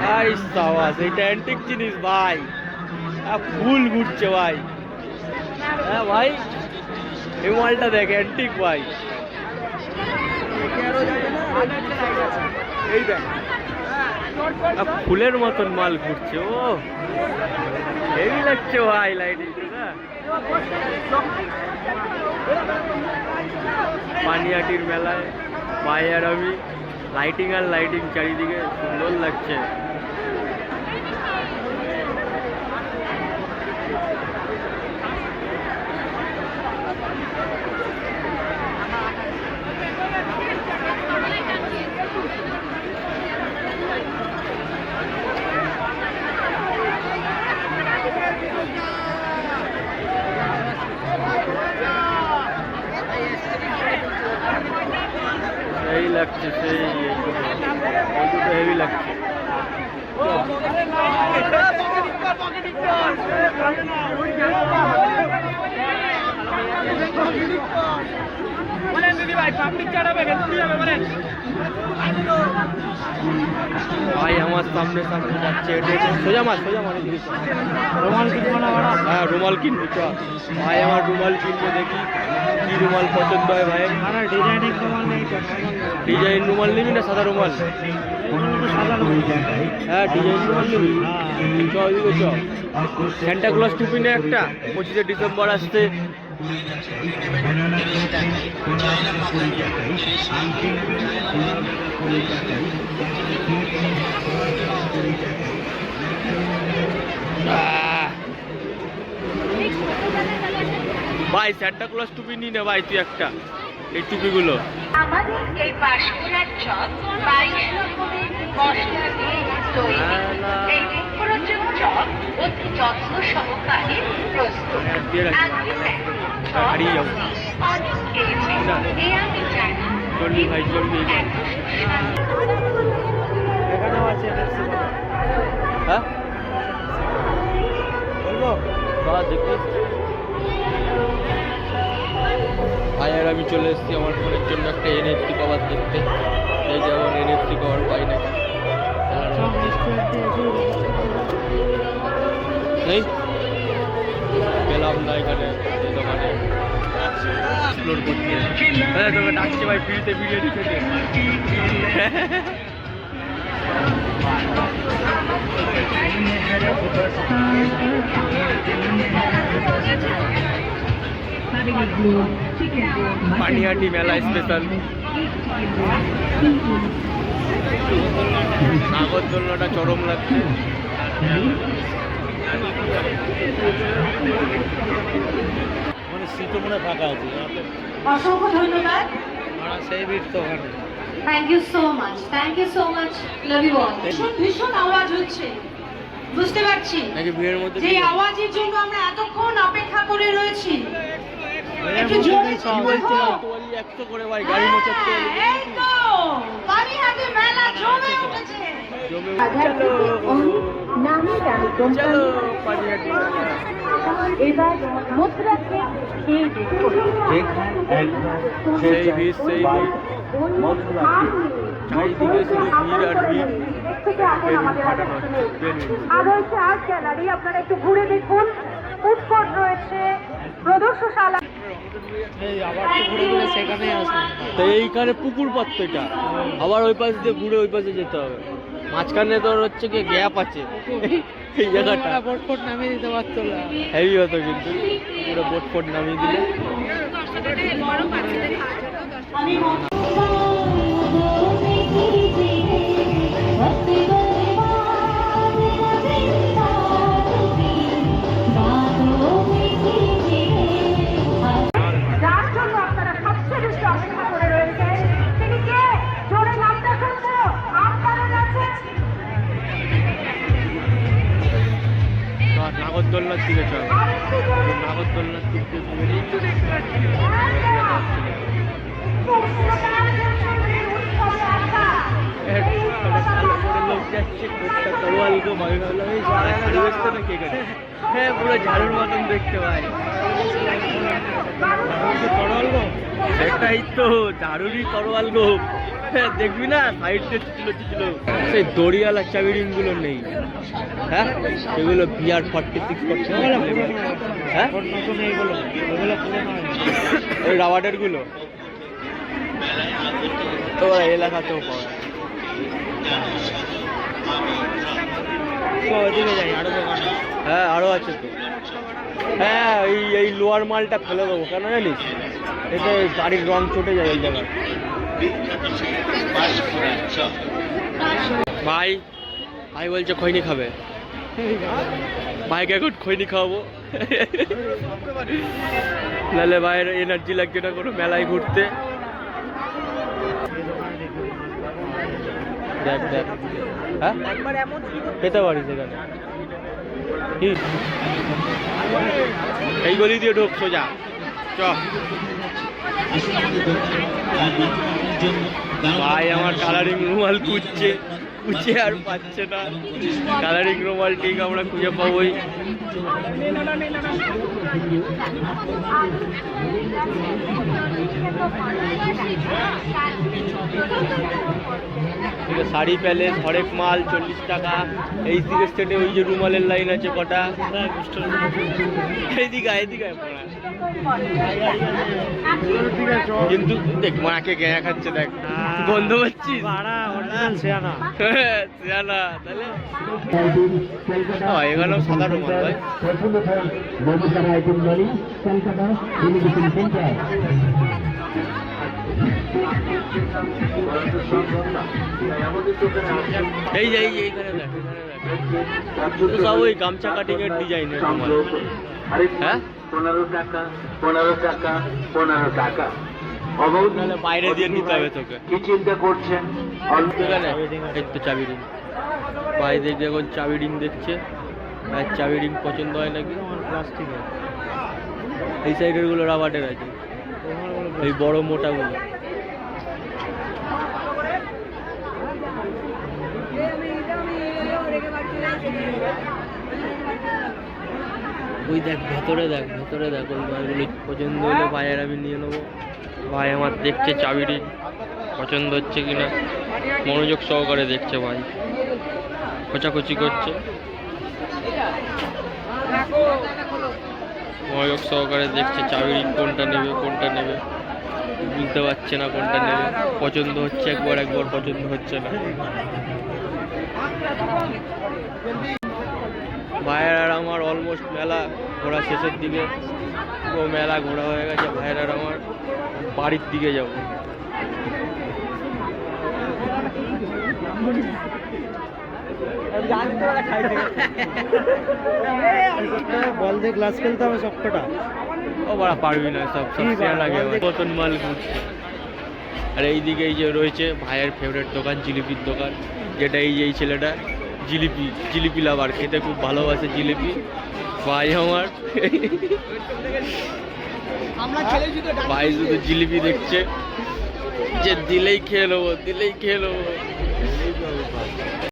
ভাই সাবাস, এটা অ্যান্টিক জিনিস ভাই, ফুল ঘুরছে ভাই। হ্যাঁ ভাই, এই মালটা দেখ, অ্যান্টিক ভাই। এই দেখ, ফুলের মতন মাল ঘুরছে। ও হেভি লাগছে ভাই লাইটিং। পানিহাটির মেলায় ভাই আর আমি, লাইটিং আর লাইটিং চারিদিকে, সুন্দর লাগছে। সেই লাগছে, সেই হেভি লাগছে। ভাই আমার সামনে সামনে যাচ্ছে, সোজা মাছ, সোজা মাছ। রুমাল কিনবো না? হ্যাঁ রুমাল কিনবো, চ ভাই। আমার রুমাল কিনবো, দেখি কি রুমাল পছন্দ হয় ভাই। ডিজাইনিং রুমাল নেই তো? ডিজাইন রুমাল নিবি না সাদা রুমাল? হ্যাঁ ডিজাইন রুমাল নিবি, চ ওইদিকে চ। স্যান্টা ক্লজ টুপি নে একটা, 25শে ডিসেম্বর আসতে। ভাই স্যান্টা ক্লজ টুপি নি না ভাই তুই একটা, এই টুপিগুলো। আমাদের এই পাঁশকুড়ার চপ 22 রকমের মশলা দিয়ে তৈরি। এই মুখরোচক চপ অতি যত্ন সহকারে প্রস্তুত। হারিয়ে যাবো। অনেক খেয়েছি, এ আমি জানি। চলবি ভাই, চলবি। এখানেও আছে। হ্যাঁ বলবো দেখি। ভাই আর আমি চলে এসেছি আমার ফোনের জন্য একটা এনএফসি কভার দেখতে। এই যেমন এনএফসি কভার পাই নাকি নেই, পেলাম না এখানে এই দোকানে। এক্সপ্লোর করতে হ্যাঁ তোকে ডাকছে ভাই, ফ্রিতে বিরিয়ানি খেতে। পানিহাটি মেলা স্পেশাল নাগরদোলনাটা চরম লাগছে। মানে সিটও মনে ফাঁকা আছে। অসংখ্য ধন্যবাদ। সেই ভিড় তো ওখানে। Thank you so much, love you all. ভীষণ আওয়াজ হচ্ছে, বুঝতে পারছি নাকি ভিড়ের মধ্যে যে আওয়াজের জন্য আমরা এতক্ষণ অপেক্ষা করে রয়েছি। একটু জোরে বলছো। 100 করে ভাই, গাড়ি মোচাতে। এই তো পানিহাটি মেলা জমে উঠেছে। নামি দামি চলো পানিহাটি মেলা। এবার মুদ্রাকে সেই ভিড়, সেই ভিড়, চারিদিকে শুধু ভিড় আর ভিড়। আদর্শ আর্ট গ্যালারি, আপনারা একটু ঘুরে দেখুন। ফুড কোর্ট রয়েছে, প্রদর্শনশালা। সেখানেই আসবে। তো এইখানে পুকুর পাত্র, এটা আবার ওই পাশ দিয়ে ঘুরে ওই পাশে যেতে হবে। মাঝখানে তোর হচ্ছে কি গ্যাপ আছে, এই জায়গাটা বোট নামিয়ে দিতে পারতো না? হেভি হতো কিন্তু পুরো বোট নামিয়ে দিলে। যার জন্য আপনারা সবচেয়ে বেশি অপেক্ষা করে রয়েছেন, তিনি কে? জোরে নামটা শুনবো। আপনারা আছেন নাগরদোলনার দিকে চল, নাগরদোলনার দিকে লোক যাচ্ছে, তরোয়াল গো ভাবি, ভাবলাম এই ঝাড়ু এসছে নাকি এখানে। হ্যাঁ পুরো ঝাড়ুর মতন দেখতে ভাই। তরল গো, সেটাই তো ঝাড়ুরই তরোয়াল গো। দেখবি না সাইড দিয়ে ছিল সেই দড়িয়ালা চাবি রিংগুলো নেই, হ্যাঁ এগুলো বিআর 46 করছে, হ্যাঁ নতুন এইগুলো, ওগুলো পুরোনো ওই রাবারের গুলো তো এলাকাতেও পাওয়া যায়। ওইদিকে যাই আরো দোকান আছে। হ্যাঁ আরো আছে তো। হ্যাঁ এই লোয়ার মালটা ফেলে দেবো, কেন জানিস এতে গাড়ির রং চটে যায় ওই জায়গায়। ভাই ভাই বলছে খৈনি খাবে, ভাইকে এখন খৈনি খাওয়াবো, নাহলে ভাইয়ের এনার্জি লাগছে না কোনো মেলায় ঘুরতে। দেখ দেখ, হ্যাঁ খেতে পারিস এখানে, কি এই গলি দিয়ে ঢোক সোজা চ। ভাই আমার কালারিং রুমাল খুঁজছে, খুঁজে আর পাচ্ছে না, কালারিং রুমাল ঠিক আমরা খুঁজে পাবোই। শাড়ি প্যালেস, হরেক মাল 40 টাকা। এই দিকে স্টেটে ওই যে রুমালের লাইন আছে কটা, এইদিকে এইদিকে কিন্তু দেখ মাকে গেঁয়া খাচ্ছে, দেখ গন্ধ পাচ্ছিস, সেয়ানা সিয়ানা তাহলে এখানেও সাদা রুমাল ভাই। এই যে এইখানে দেখ, সব ওই গামছা কাটিং এর ডিজাইনের রুমাল, হ্যাঁ 15 টাকা 15 টাকা। নাহলে বাইরে দিয়ে নিতে হবে তোকে। কি চিন্তা করছেন? এখানে এই তো চাবি রিং, ভাই দেখবে এখন চাবি রিং দেখছে, আর চাবি রিং পছন্দ হয় নাকি। প্লাস্টিকের এই সাইডের গুলো রাবারের আছে, এই বড় মোটাগুলো। ওই দেখ ভেতরে দেখ, ভেতরে দেখ ওই মালগুলো পছন্দ হলে ভাইয়ের আমি নিয়ে নেবো। ভাই আমার দেখছে চাবি রিং পছন্দ হচ্ছে কিনা, মনোযোগ সহকারে দেখছে ভাই, খোঁচাখুচি করছে, মনোযোগ সহকারে দেখছে চাবি রিং কোনটা নেবে কোনটা নেবে, বুঝতে পারছে না কোনটা নেবে, পছন্দ হচ্ছে একবার একবার পছন্দ হচ্ছে না। ভাইয়ের আর আমার অলমোস্ট মেলা ঘোরা শেষের দিকে, ও মেলা ঘোরা হয়ে গেছে, ভাইয়ের আর আমার বাড়ির দিকে যাব। বল দিয়ে গ্লাস খেলতে হবে সবকটা। ও বাড়া পারবি না, সব সব শেয়ার লাগে নতুন মাল ঘুরছে। আর এইদিকে এই যে রয়েছে ভাইয়ের ফেভারিট দোকান, জিলিপির দোকান, যেটা এই যে এই ছেলেটা জিলিপি জিলিপি লাভার, খেতে খুব ভালোবাসে জিলিপি ভাই আমার। ভাই শুধু জিলিপি দেখছে যে দিলেই খেয়ে নেবো দিলেই খেয়ে নেবো।